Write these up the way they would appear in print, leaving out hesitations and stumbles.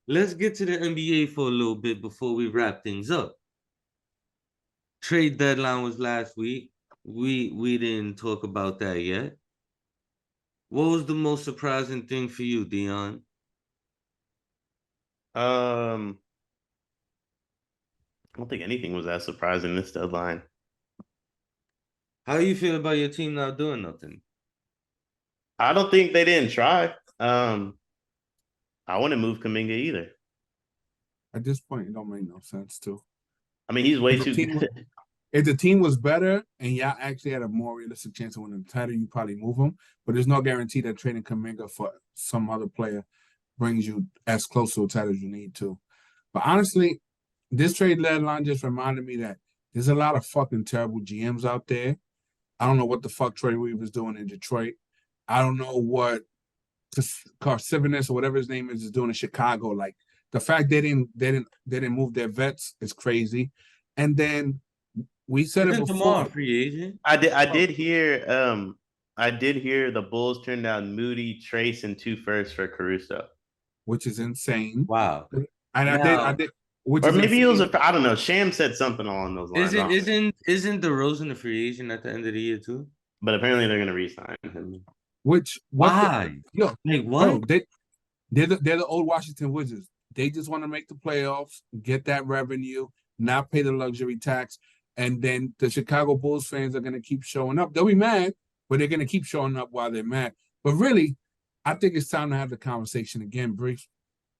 let's get to the NBA for a little bit before we wrap things up. Trade deadline was last week. We didn't talk about that yet. What was the most surprising thing for you, Deion? Um, I don't think anything was that surprising this deadline. How you feel about your team not doing nothing? I don't think they didn't try. I wouldn't move Kaminga either. At this point, it don't make no sense to. I mean, he's way If the too team, good. if the team was better and y'all actually had a more realistic chance of winning the title, you probably move him. But there's no guarantee that trading Kaminga for some other player brings you as close to a title as you need to. But honestly, this trade deadline just reminded me that there's a lot of fucking terrible GMs out there. I don't know what the fuck Troy Weaver's doing in Detroit. I don't know what Carcivinus or whatever his name is doing in Chicago. Like the fact they didn't move their vets is crazy. And then we said it Isn't Jamal a before, free agent? I did hear the Bulls turned down Moody, Trace, and 2 firsts for Caruso. which is insane. Wow. And I Now, did, which Or is maybe it was insane. I don't know. Sham said something along those lines. isn't DeRozan a free agent at the end of the year too? But apparently they're gonna re-sign him. Which what the Why? yo, Like bro? what? They're the old Washington Wizards. They just want to make the playoffs, get that revenue, not pay the luxury tax, and then the Chicago Bulls fans are gonna keep showing up. They'll be mad, but they're gonna keep showing up while they're mad. But really, I think it's time to have the conversation again, Briggs.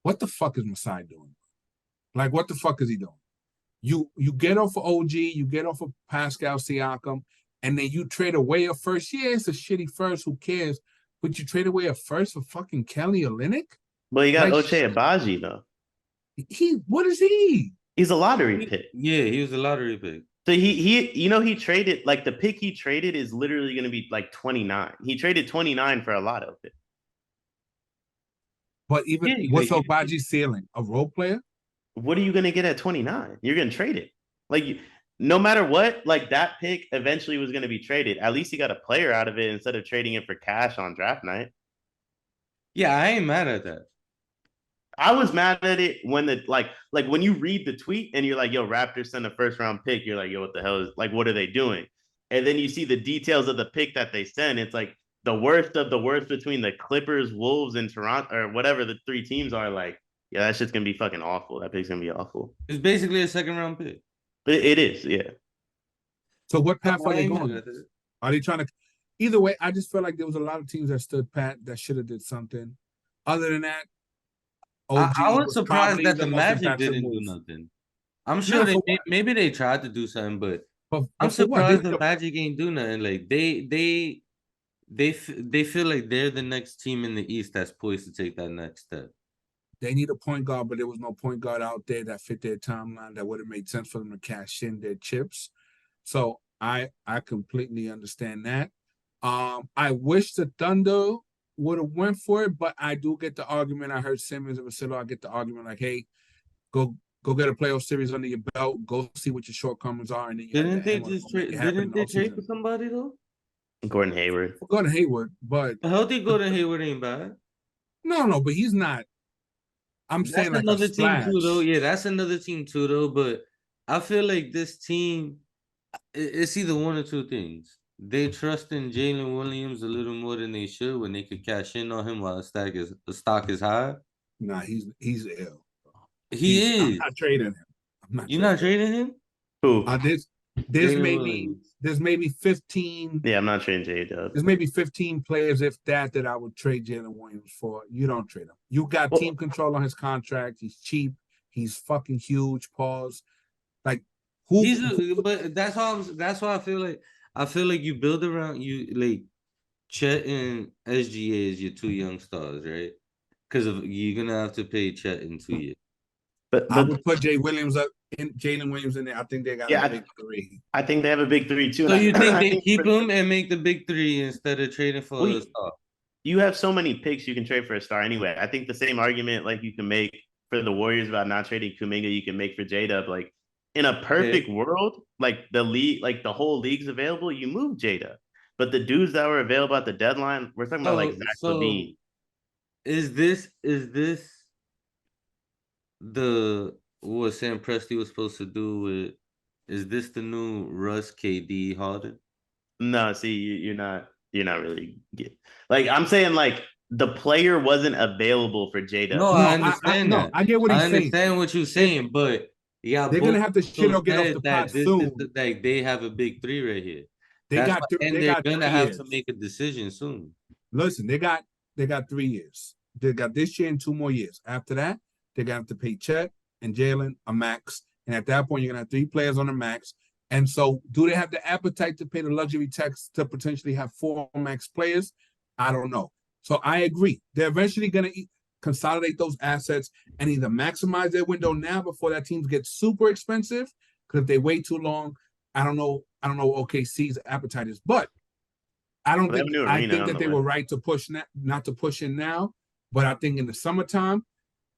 What the fuck is Masai doing? Like, what the fuck is he doing? You get off of OG, you get off of Pascal Siakam, and then you trade away a first. Yeah, it's a shitty first. Who cares? But you trade away a first for fucking Kelly Olynyk? But you got Like Ochai Abaji though. what is he? He's a lottery pick. Yeah, he was a lottery pick. So he traded like the pick he traded is literally going to be like 29. He traded 29 for a lotto pick. But even Yeah, what's like, Obaji's ceiling? A role player? What are you going to get at 29? You're going to trade it. Like no matter what, like that pick eventually was going to be traded. At least he got a player out of it instead of trading it for cash on draft night. yeah, I ain't mad at that. I was mad at it when like when you read the tweet and you're like, yo, Raptors sent a first round pick. You're like, yo, what the hell is like, what are they doing? And then you see the details of the pick that they sent. It's like the worst of the worst between the Clippers, Wolves, and Toronto, or whatever the 3 teams are. Like, yeah, that shit's gonna be fucking awful. That pick's gonna be awful. It's basically a second round pick. It is, yeah. So what path I are they ain't mad going? at it. Are they trying to? Either way, I just feel like there was a lot of teams that stood pat that should have did something. Other than that, I OG was was surprised probably that the the most Magic impactful didn't do move. nothing. I'm sure No, for what? maybe they tried to do something, but I'm For what? They, surprised the Magic ain't do nothing. Like they feel like they're the next team in the East that's poised to take that next step. they need a point guard, but there was no point guard out there that fit their timeline that would have made sense for them to cash in their chips. So I completely understand that. I wish the Thunder would have went for it, but I do get the argument. I heard Simmons and Vassilo. I get the argument like, hey, go get a playoff series under your belt. Go see what your shortcomings are, and then you have the Didn't they ammo to just make it trade? happen in Didn't the they trade for offseason. somebody though? Gordon Hayward. Go to Hayward, but A healthy Gordon Hayward ain't bad. no, but he's not. I'm That's saying like a another team too, though. splash. Yeah, that's another team too, though. But I feel like this team, it's either one or two things. They trust in Jalen Williams a little more than they should when they could cash in on him while the stock is high. Nah, he's ill. I'm He is. not trading him. I'm not You're not trading him. trading him, Who? Uh, there's there's Jalen maybe Williams. there's maybe 15 Yeah, I'm not trading J Dub. there's maybe 15 players if that I would trade Jalen Williams for. You don't trade him. You got Well, team control on his contract. He's cheap. He's fucking huge. Pause. Like who But that's why I feel like you build around you like Chet and SGA is your two young stars, right? Because of you're gonna have to pay Chet in 2 years. I but would put Jay Williams up in Jalen Williams in there. I think they got a yeah, big three. I think they have a big three too. So And you think I they think keep him and make the big three instead of trading for a we star? you have so many picks you can trade for a star anyway. I think the same argument like you can make for the Warriors about not trading Kuminga, you can make for J Dub. Like in a Okay. perfect world, like the league, like the whole league's available, you move J Dub. But the dudes that were available at the deadline, we're talking about like So Zach so Levine. is this what Sam Presti was supposed to do with, is this the new Russ KD Harden? No, see, you're not really like I'm saying like the player wasn't available for J No, Dub. I No, I understand no, that. I get what I he's saying. understand what you're They're, saying, but yeah, they're both gonna have to shit also or get off the said pot that this is soon. like they have a big three right here. They That's got why, and they they're got gonna 3 have to years. make a decision soon. Listen, they got 3 years. They got this year and 2 more years. After that, they're gonna have to pay Chet and Jalen a max. And at that point, you're gonna have 3 players on the max. And so, do they have the appetite to pay the luxury tax to potentially have 4 max players? I don't know. So I agree. They're eventually gonna consolidate those assets and either maximize their window now before that teams get super expensive. Because if they wait too long, I don't know. I don't know what OKC's appetite is, but I don't They have a think new I arena think on that the they way. were right to push not to push in now, but I think in the summertime,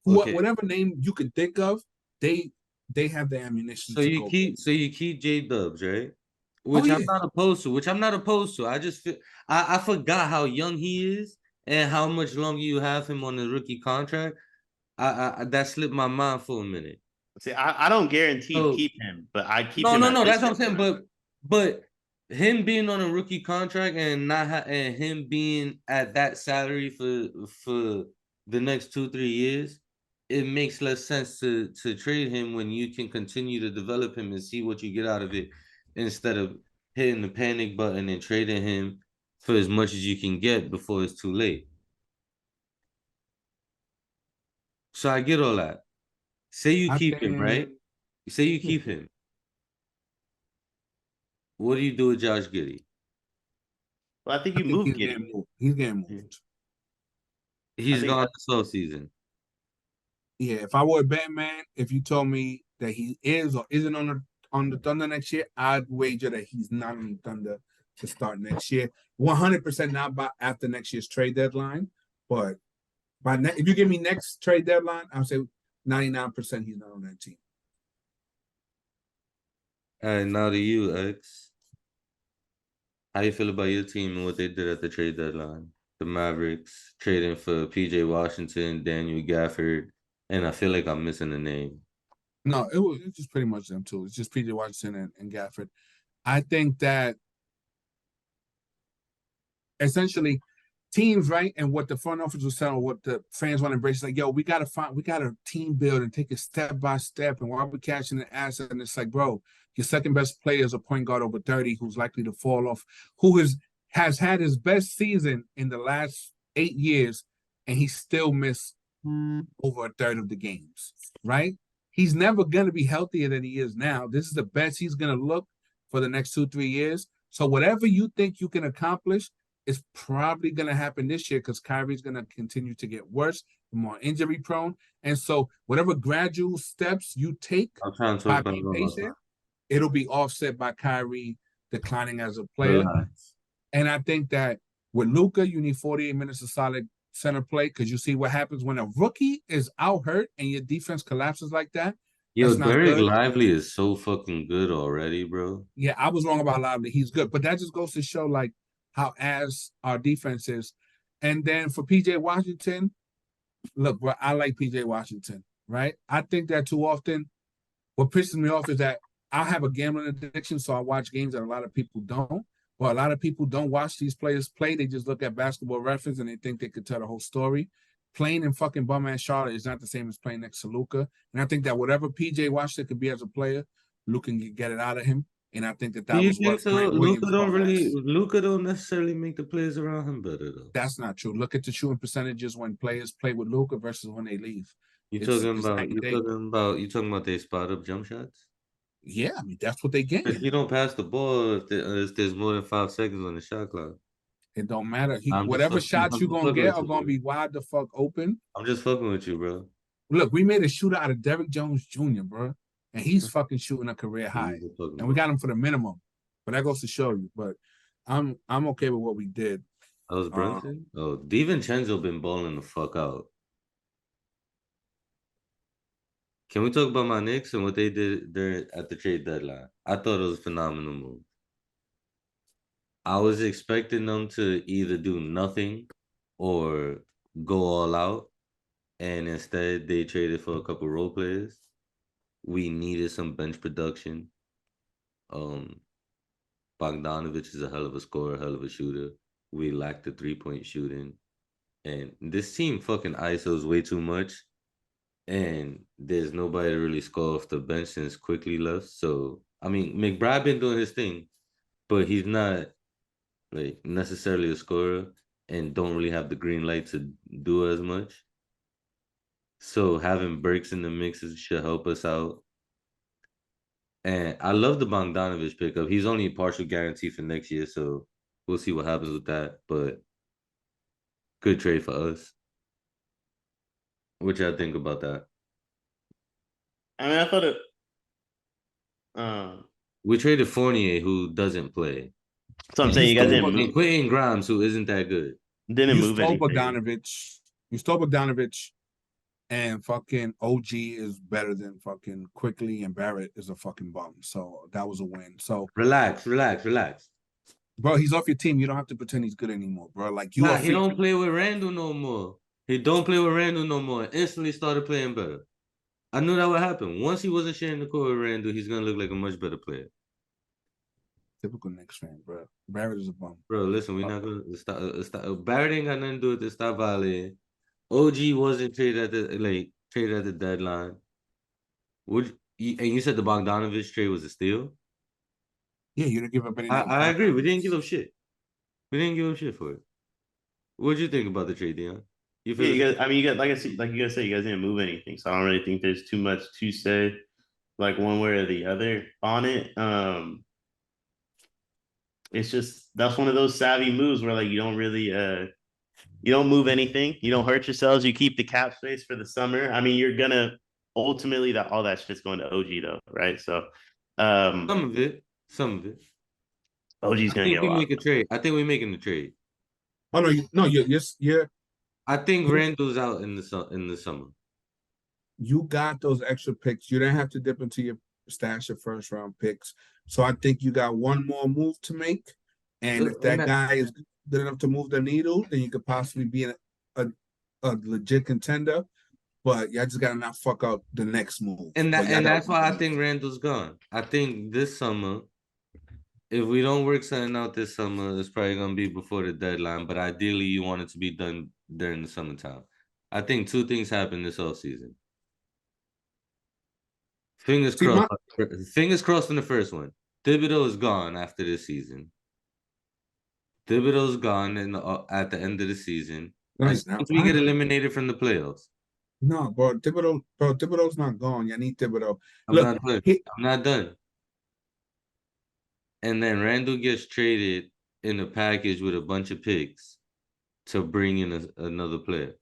Okay, whatever name you can think of, they they have the ammunition so to you go. keep J Dubs, right? Oh Which I'm yeah, not opposed to. Which I'm not opposed to. I just feel I forgot how young he is and how much longer you have him on the rookie contract. I that slipped my mind for a minute. See, I don't guarantee So keep him, but I keep no, him no, at no. this That's what I'm rookie saying. contract. But him being on a rookie contract and not and him being at that salary for the next 2 3 years, it makes less sense to trade him when you can continue to develop him and see what you get out of it instead of hitting the panic button and trading him for as much as you can get before it's too late. So I get all that. Say you I keep him, think right? Say you yeah, keep him. What do you do with Josh Giddey? Well, I think I you think move he's Giddy. getting moved. He's getting Yeah. moved. I He's think gone this offseason. Yeah, if I were a Batman, if you told me that he is or isn't on the Thunder next year, I'd wager that he's not on the Thunder to start next year. 100% not by after next year's trade deadline, but if you give me next trade deadline, I'll say 99% he's not on that team. All right, now to you, X. How you feel about your team and what they did at the trade deadline? The Mavericks trading for PJ Washington, Daniel Gafford, and I feel like I'm missing a name. No, it's just pretty much them two. It's just PJ Washington and Gafford. I think that essentially teams, right? And what the front office was saying, what the fans want to embrace, like, yo, we gotta team build and take it step by step. And while we're catching the asset, and it's like, bro, your second best player is a point guard over 30 who's likely to fall off, who has had his best season in the last 8 years, and he still missed over a third of the games, right? He's never gonna be healthier than he is now. This is the best he's gonna look for the next 2 3 years. So whatever you think you can accomplish is probably going to happen this year because Kyrie's going to continue to get worse, more injury prone. And so, whatever gradual steps you take I'm trying to talk by about it being one more patient, it'll be offset by Kyrie declining as a time. player. And I think that with Luka, you need 48 minutes of solid center play because you see what happens when a rookie is out hurt and your defense collapses like that. Yo, That's not Derek good. Lively is so fucking good already, bro. Yeah, I was wrong about Lively. He's good, but that just goes to show like how ass our defense is. And then for PJ Washington, look, bro, I like PJ Washington, right? I think that too often, what pisses me off is that I have a gambling addiction, so I watch games that a lot of people don't. But a lot of people don't watch these players play. They just look at basketball reference and they think they could tell the whole story. Playing in fucking bum ass Charlotte is not the same as playing next to Luka. And I think that whatever PJ Washington could be as a player, Luka can get it out of him. And I think that Do that you was think what so? Grant Williams bum ass. Luca don't necessarily make the players around him better though. That's not true. Look at the shooting percentages when players play with Luka versus when they leave. It's night and day. You talking about they spot up jump shots? Yeah, I mean that's what they If gain. you don't pass the ball if there's more than 5 seconds on the shot clock. It don't matter. I'm just Whatever fucking, shots I'm you just gonna fucking get with are you, gonna bro. be wide the fuck open. I'm just fucking with you, bro. Look, we made a shooter out of Derrick Jones Jr., bro, and he's fucking shooting a career high, and we got him for the minimum. But that goes to show you. But I'm okay with what we did. That was Brunson? Oh, DiVincenzo been balling the fuck out. Can we talk about my Knicks and what they did there at the trade deadline? I thought it was a phenomenal move. I was expecting them to either do nothing or go all out. and instead they traded for a couple role players. We needed some bench production. Um, Bogdanovich is a hell of a scorer, hell of a shooter. We lacked the 3-point shooting, and this team fucking ISOs way too much. And there's nobody to really score off the bench since Quickly left. So I mean, McBride been doing his thing, but he's not like necessarily a scorer and don't really have the green light to do as much. So having Burks in the mixes should help us out. And I love the Bogdanovich pickup. He's only a partial guarantee for next year, so we'll see what happens with that. But good trade for us. What y'all think about that? I mean, I thought it. We traded Fournier, who doesn't play, So I'm And saying you you guys stole didn't and move. Quentin Grimes, who isn't that good. Didn't You move stole anything. Bogdanovich. You stole Bogdanovich, and fucking OG is better than fucking Quickly, and Barrett is a fucking bum. So that was a win. So, Relax. bro, he's off your team. You don't have to pretend he's good anymore, bro. Like you Nah, are he don't play with Randall no more. He don't play with Randall no more. Instantly started playing better. I knew that would happen. Once he wasn't sharing the court with Randall, he's gonna look like a much better player. typical Knicks fan, bro. Barrett is a bum. Bro, listen, we're not gonna stop. Barrett ain't got nothing to do with this. Stop violating. OG wasn't traded at the deadline. Would you, and you said the Bogdanovich trade was a steal? Yeah, you didn't give up any. I agree. We didn't give up shit. We didn't give up shit for it. What'd you think about the trade, Deion? You Yeah, feel you guys. I mean, you guys, like you guys said, you guys didn't move anything, so I don't really think there's too much to say, like one way or the other on it. It's just that's one of those savvy moves where like you don't really you don't move anything, you don't hurt yourselves, you keep the cap space for the summer. I mean, you're gonna ultimately that all that shit's going to OG though, right? So some of it. OG's I gonna think get a we lot. make a trade. I think we're making the trade. Oh no, you're I think Randall's out in the summer. you got those extra picks. You didn't have to dip into your stash of first round picks. So I think you got one more move to make. And if that guy is good enough to move the needle, then you could possibly be a legit contender. But y'all just gotta not fuck up the next move. And But y'all that's gotta- why I think Randall's gone. I think this summer, if we don't work something out this summer, it's probably gonna be before the deadline. But ideally, you want it to be done during the summertime. I think two things happen this offseason. Fingers See, crossed. Fingers crossed on the first one. Thibodeau is gone after this season. Thibodeau's gone at the end of the season. no, As he's soon not. as we get eliminated from the playoffs. No, bro, Thibodeau's not gone. You need Thibodeau. I'm not done. I'm not done. And then Randall gets traded in a package with a bunch of picks to bring in another player.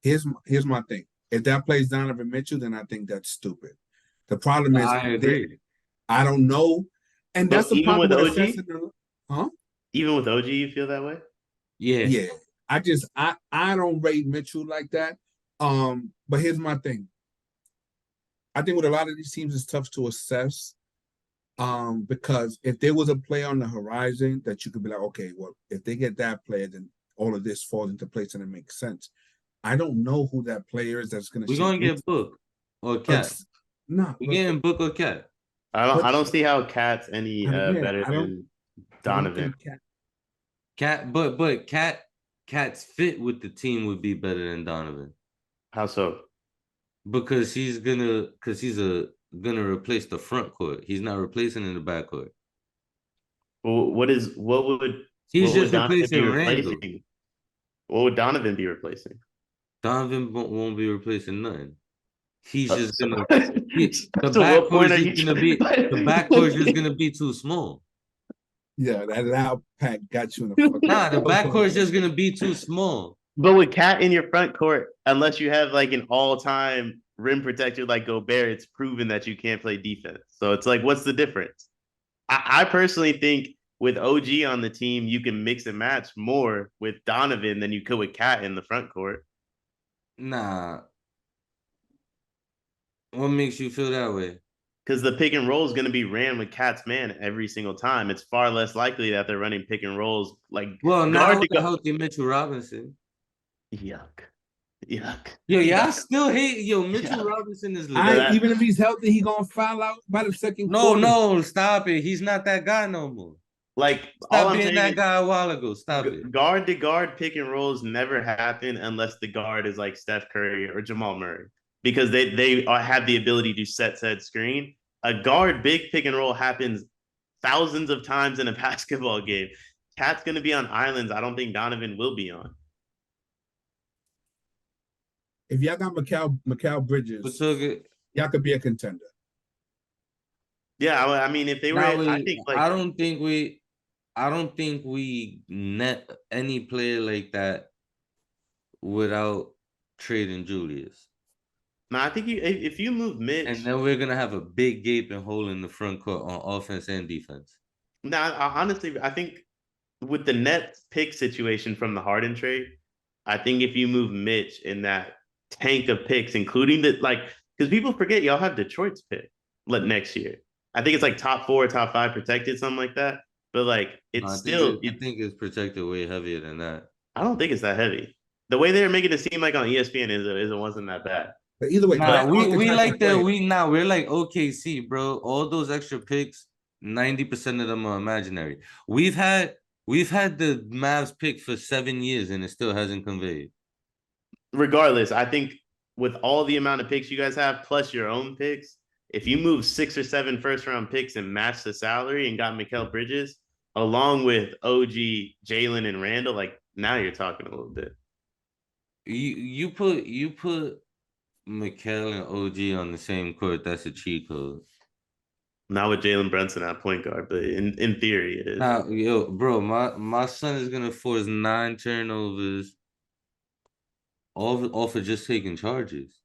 Here's my thing. If that plays Donovan Mitchell, then I think that's stupid. The problem is, I agree. I don't know, and that's the even problem with with OG. huh? Even with OG, you feel that way? Yeah. Yeah. I don't rate Mitchell like that. But here's my thing. I think with a lot of these teams, it's tough to assess. Because if there was a player on the horizon that you could be like, okay, well, if they get that player, then all of this falls into place and it makes sense. I don't know who that player is that's gonna We're gonna get Book or Cat. No, We're getting Book or Cat. I don't see how Cat's any better than Donovan. Cat's fit with the team would be better than Donovan. How so? Because he's gonna replace the front court. He's not replacing in the back court. Well, what would Donovan be replacing? What would Donovan be replacing? Donovan won't be replacing nothing. He's just gonna the backcourt is just gonna be too small. Yeah, that loud pack got you in the Nah, the backcourt is just gonna be too small. But with Cat in your front court, unless you have like an all-time rim protector like Gobert, it's proven that you can't play defense. So it's like, what's the difference? I personally think with OG on the team, you can mix and match more with Donovan than you could with Cat in the front court. Nah. What makes you feel that way? Because the pick and roll is going to be ran with Cat's man every single time. It's far less likely that they're running pick and rolls like not with a healthy Mitchell Robinson. Yuck. Yuck. Yo, y'all still hate Mitchell Yeah. Robinson is I legit. even if he's healthy, he gonna foul out by the second No, quarter. no, stop it. He's not that guy no more. Like all Stop I'm being saying that is guy a while ago. Stop it. guard to guard pick and rolls never happen unless the guard is like Steph Curry or Jamal Murray because they have the ability to set said screen. A guard big pick and roll happens thousands of times in a basketball game. Cat's going to be on islands. I don't think Donovan will be on. If y'all got Mikal Bridges, y'all could be a contender. Yeah, I mean, if they were, I think like I don't think we net any player like that without trading Julius. no, I think if you move Mitch, and then we're gonna have a big gaping hole in the front court on offense and defense. Now, honestly, I think with the net pick situation from the Harden trade, I think if you move Mitch in that tank of picks, including the because people forget y'all have Detroit's pick next year. I think it's like top 4, top 5 protected, something like that. But like it's I still, think it's protected way heavier than that. I don't think it's that heavy. The way they're making it seem like on ESPN it wasn't that bad. But either way, we like that. We're like OKC, bro. All those extra picks, 90% of them are imaginary. We've had the Mavs pick for 7 years and it still hasn't conveyed. Regardless, I think with all the amount of picks you guys have, plus your own picks, if you move 6 or 7 first round picks and match the salary and got Mikal Bridges along with OG, Jalen, and Randall, like now you're talking a little bit. You put Mikal and OG on the same court, that's a cheat code. Not with Jalen Brunson at point guard, but in theory it is. Now, yo, bro, my son is gonna force 9 turnovers off of just taking charges.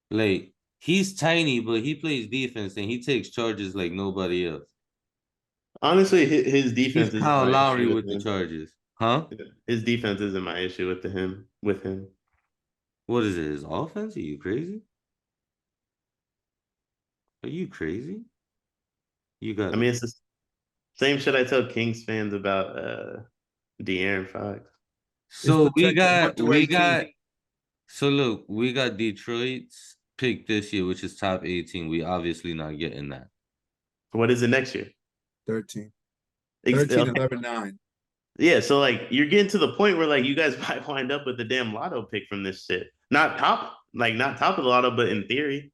Like he's tiny, but he plays defense and he takes charges like nobody else. Honestly, his defense He's is Kyle my Lowry issue with the him. charges, huh? His defense isn't my issue with him. What is it? His offense? Are you crazy? Are you crazy? You got. I mean, it's the same shit I tell Kings fans about De'Aaron Fox. So we got. So look, we got Detroit's pick this year, which is top 18. We obviously not getting that. What is it next year? 13. Okay. 11, 9. Yeah, so like you're getting to the point where like you guys might wind up with the damn lotto pick from this shit. Not top of the lotto, but in theory.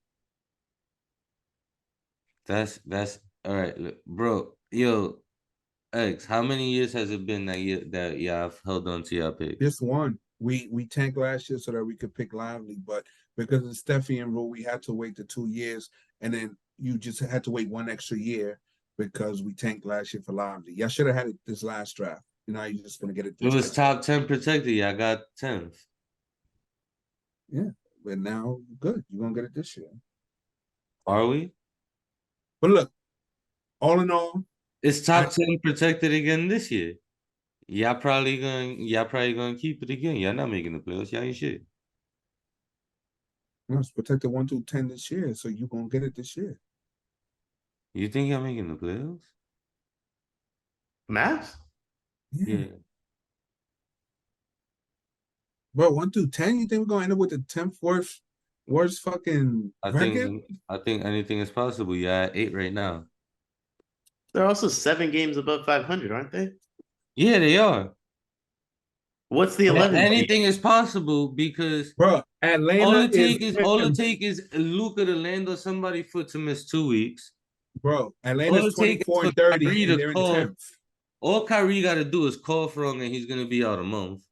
That's all right, look, bro. Yo, X, how many years has it been that y'all have held on to your pick? Just one. We tanked last year so that we could pick Lively, but because of the Stephian rule, we had to wait the 2 years, and then you just had to wait 1 extra year because we tanked last year for Lively. Y'all should have had it this last draft. You know, you're just gonna get it. It was top 10 protected. Y'all got 10th. Yeah, but now good. You're gonna get it this year. Are we? But look, all in all, it's top 10 protected again this year. Y'all probably gonna keep it again. Y'all not making the playoffs. Y'all ain't shit. No, it's protected 1 through 10 this year, so you're gonna get it this year. You think y'all making the playoffs? Mavs? Yeah. Bro, 1 through 10, you think we're gonna end up with the 10th worst fucking record? I think anything is possible. Yeah, 8 right now. They're also 7 games above 500, aren't they? Yeah, they are. What's the 11? Anything is possible because bro, Atlanta all it take is Luka to land on somebody's foot to miss 2 weeks. Bro, Atlanta's 24 and 30 and they're in 10th. All Kyrie got to do is cough wrong and he's gonna be out a month.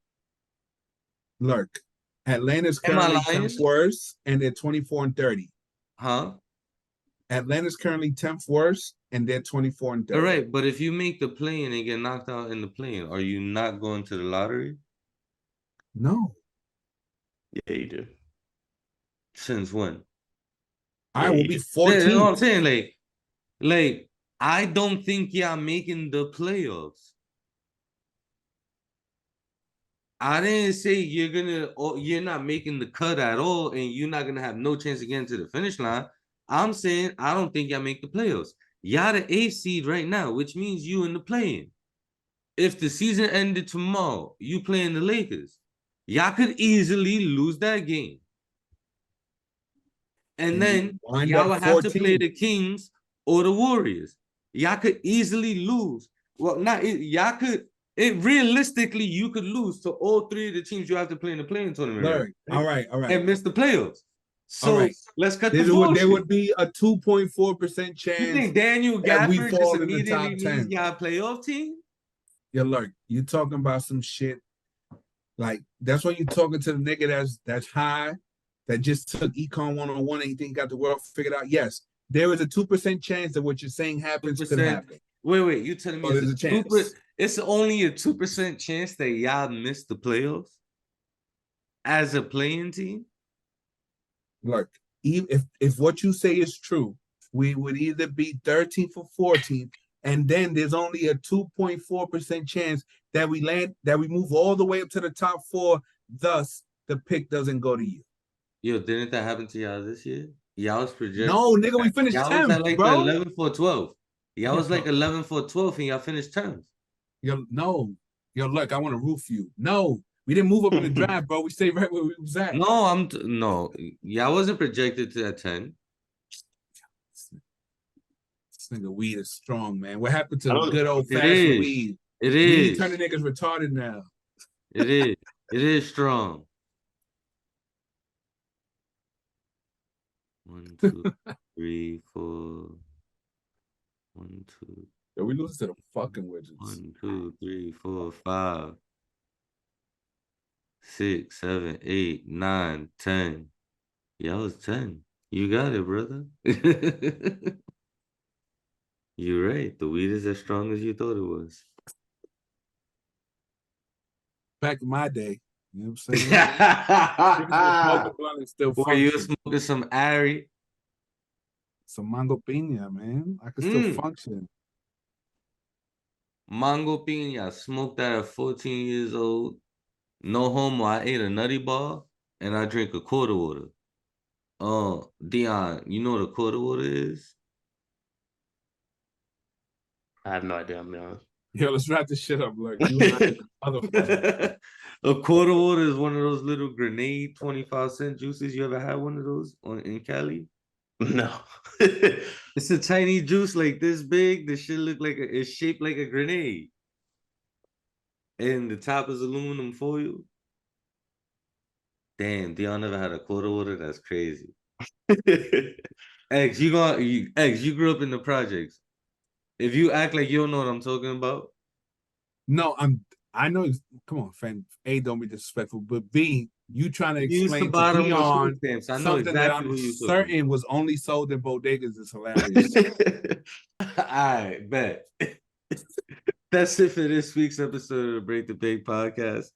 Lerk, Atlanta's currently 10th worst and they're 24 and 30. Huh? Atlanta's currently 10th worst and they're 24 and 30. All right, but if you make the play-in and get knocked out in the play-in, are you not going to the lottery? No. Yeah, you do. Since when? I will be 14. You know what I'm saying? Like, I don't think y'all making the playoffs. I didn't say you're not making the cut at all and you're not gonna have no chance to get into the finish line. I'm saying I don't think y'all make the playoffs. Y'all the 8th seed right now, which means you in the play-in. If the season ended tomorrow, you playing the Lakers. Y'all could easily lose that game. And then wind y'all up would have to 14. play the Kings or the Warriors. Y'all could easily lose. Well, y'all could. Realistically, you could lose to all three of the teams you have to play in the playing tournament. Lerk, all right. And miss the playoffs. So All right. let's cut the There bullshit. would be a 2.4% You chance think Daniel that we Gafford just fall in the immediately top means 10. y'all playoff team? Yeah, Lerk, you talking about some shit. Like, that's when you talking to the nigga that's high, that just took Econ 101 and he think he got the world figured out. Yes, there is a 2% chance that what you're saying happens could 2%. happen. Wait, you telling me Oh, there's a chance. It's only a 2% chance that y'all miss the playoffs as a playing team? Look, if what you say is true, we would either be 13th or 14th, and then there's only a 2.4% chance that we move all the way up to the top 4. Thus, the pick doesn't go to you. Yo, didn't that happen to y'all this year? Y'all was projected. No, nigga, we finished Y'all 10th, was at like bro. the 11 for 12. Y'all was like 11 for 12 and y'all finished 10th. Yo, look, I want to root for you. No, we didn't move up in the draft, bro. We stayed right where we was at. No, y'all wasn't projected to that 10. This nigga weed is strong, man. What happened to the good old fashioned weed? It Weed is. turning niggas retarded now. It is. It is strong. 1, 2, 3, 4. 1, 2. Yo, we lose to the fucking Wizards. 1, 2, 3, 4, 5, 6, 7, 8, 9, 10. Y'all was 10. You got it, brother. You're right. The weed is as strong as you thought it was. Back in my day, you know what I'm saying? Smoking blunt and still Boy, you function. smoking some Ari. Some mango pina, man. I can still function. Mango pina. Smoked that at 14 years old. No homo. I ate a nutty bar and I drink a quarter water. Deion, you know what a quarter water is? I have no idea, I'm honest. Yo, let's wrap this shit up. Like, a quarter water is one of those little grenade 25-cent juices. You ever had one of those in Cali? No. It's a tiny juice like this big. The shit it's shaped like a grenade. And the top is aluminum foil. Damn, Deion never had a quarter water? That's crazy. X, you grew up in the projects. If you act like you don't know what I'm talking about. No, I know. Come on, fan. A, don't be disrespectful. But B, you trying to explain to Deion something that I'm certain was only sold in bodegas is hilarious. All right, bet. That's it for this week's episode of the Break the Big podcast.